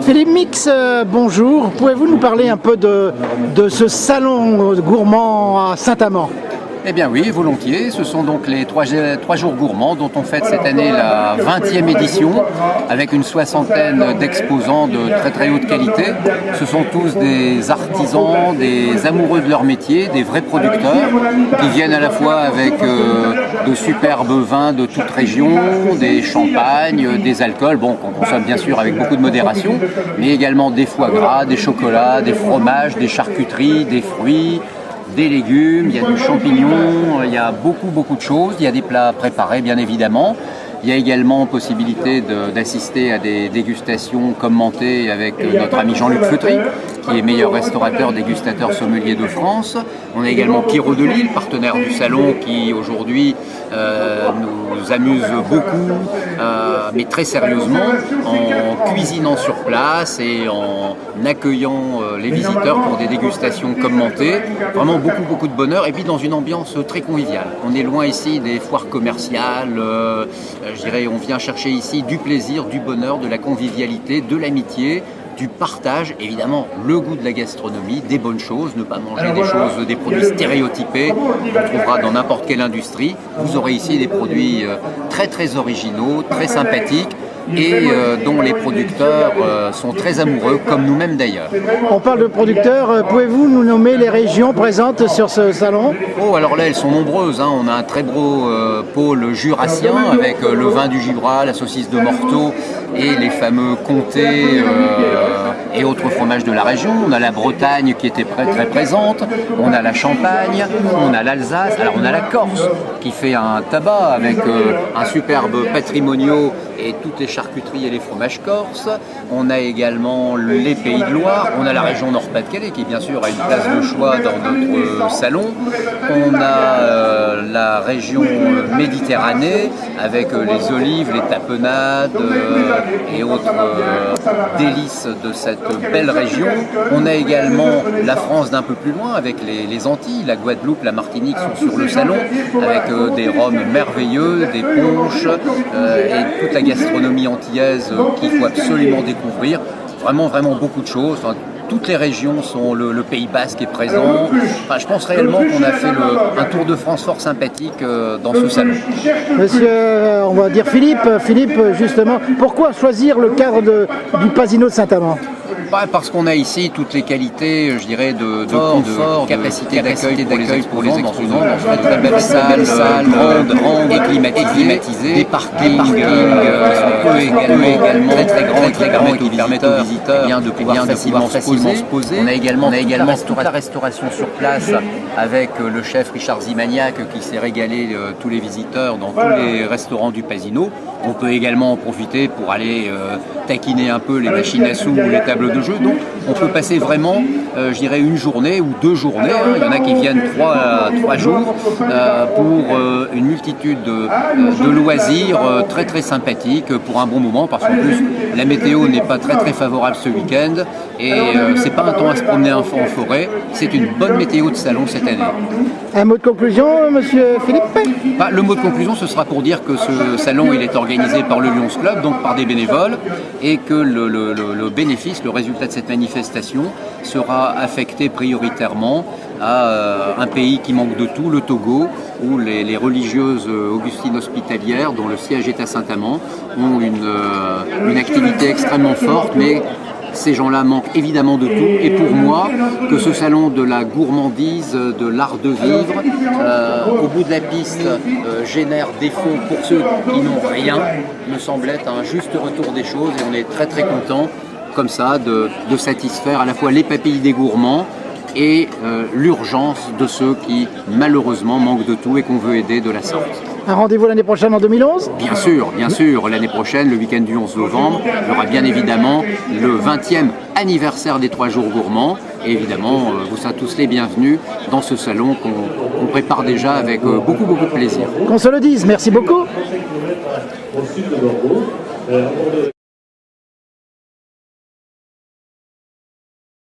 Philippe Mix, bonjour. Pouvez-vous nous parler un peu de ce salon gourmand à Saint-Amand? Eh bien oui, volontiers. Ce sont donc les 3 jours gourmands dont on fête cette année la 20e édition avec une soixantaine d'exposants de très très haute qualité. Ce sont tous des artisans, des amoureux de leur métier, des vrais producteurs qui viennent à la fois avec de superbes vins de toute région, des champagnes, des alcools, bon, qu'on consomme bien sûr avec beaucoup de modération, mais également des foie gras, des chocolats, des fromages, des charcuteries, des fruits, des légumes, il y a du champignon, il y a beaucoup de choses, il y a des plats préparés bien évidemment. Il y a également possibilité d'assister à des dégustations commentées avec notre ami Jean-Luc Feutry, qui est meilleur restaurateur, dégustateur sommelier de France. On a également Pierrot de Lille, partenaire du salon, qui aujourd'hui nous amuse beaucoup, mais très sérieusement, en cuisinant sur place et en accueillant les visiteurs pour des dégustations commentées. Vraiment beaucoup de bonheur, et puis dans une ambiance très conviviale. On est loin ici des foires commerciales, je dirais, on vient chercher ici du plaisir, du bonheur, de la convivialité, de l'amitié, du partage, évidemment le goût de la gastronomie, des bonnes choses, ne pas manger des produits stéréotypés qu'on trouvera dans n'importe quelle industrie. Vous aurez ici des produits très originaux, très sympathiques, et dont les producteurs sont très amoureux, comme nous-mêmes d'ailleurs. On parle de producteurs, pouvez-vous nous nommer les régions présentes sur ce salon? Oh, alors là, elles sont nombreuses, hein. On a un très beau pôle jurassien avec le vin du Gibras, la saucisse de Morteau et les fameux comtés et autres fromages de la région. On a la Bretagne qui était très présente, on a la Champagne, on a l'Alsace, alors on a la Corse qui fait un tabac avec un superbe patrimoniaux et toutes les charcuteries et les fromages corses. On a également les Pays de Loire, on a la région Nord-Pas-de-Calais qui bien sûr a une place de choix dans notre salon. On a la région Méditerranée avec les olives, les tapenades et autres délices de cette belle région. On a également la France d'un peu plus loin avec les Antilles, la Guadeloupe, la Martinique sont sur le salon avec des rhums merveilleux, des punchs et toute la gastronomie antillaise qu'il faut absolument découvrir. Vraiment beaucoup de choses. Enfin, toutes les régions sont, le Pays Basque est présent. Enfin, je pense réellement qu'on a fait un tour de France fort sympathique dans ce salon. Monsieur, on va dire Philippe, justement, pourquoi choisir le cadre du Pasino de Saint-Amand? Parce qu'on a ici toutes les qualités, je dirais, de confort, de capacité d'accueil pour les exposants dans une très belle salle grande et climatisée, des parkings également très grands et qui permettent aux visiteurs de pouvoir facilement se poser. On a également toute la restauration sur place avec le chef Richard Zimaniac qui s'est régalé tous les visiteurs dans tous les restaurants du Pasino. On peut également en profiter pour aller taquiner un peu les machines à sous ou les tables de jeu. Donc on peut passer vraiment, je dirais, une journée ou 2 journées. Il y en a qui viennent 3 jours pour une multitude de loisirs très sympathiques pour un bon moment, parce qu'en plus la météo n'est pas très favorable ce week-end et c'est pas un temps à se promener en forêt. C'est une bonne météo de salon cette année. Un mot de conclusion, monsieur Philippe? Le mot de conclusion, ce sera pour dire que ce salon il est organisé par le Lions Club, donc par des bénévoles, et que le bénéfice, le résultat de cette manifestation sera affecté prioritairement à un pays qui manque de tout, le Togo, où les religieuses augustines hospitalières, dont le siège est à Saint-Amand, ont une activité extrêmement forte, mais ces gens-là manquent évidemment de tout, et pour moi, que ce salon de la gourmandise, de l'art de vivre, au bout de la piste, génère des fonds pour ceux qui n'ont rien, me semble être un juste retour des choses, et on est très content comme ça de satisfaire à la fois les papilles des gourmands et l'urgence de ceux qui malheureusement manquent de tout et qu'on veut aider de la sorte. Un rendez-vous l'année prochaine en 2011? Bien sûr, l'année prochaine, le week-end du 11 novembre, il y aura bien évidemment le 20e anniversaire des 3 jours gourmands. Et évidemment, vous serez tous les bienvenus dans ce salon qu'on prépare déjà avec beaucoup de plaisir. Qu'on se le dise, merci beaucoup.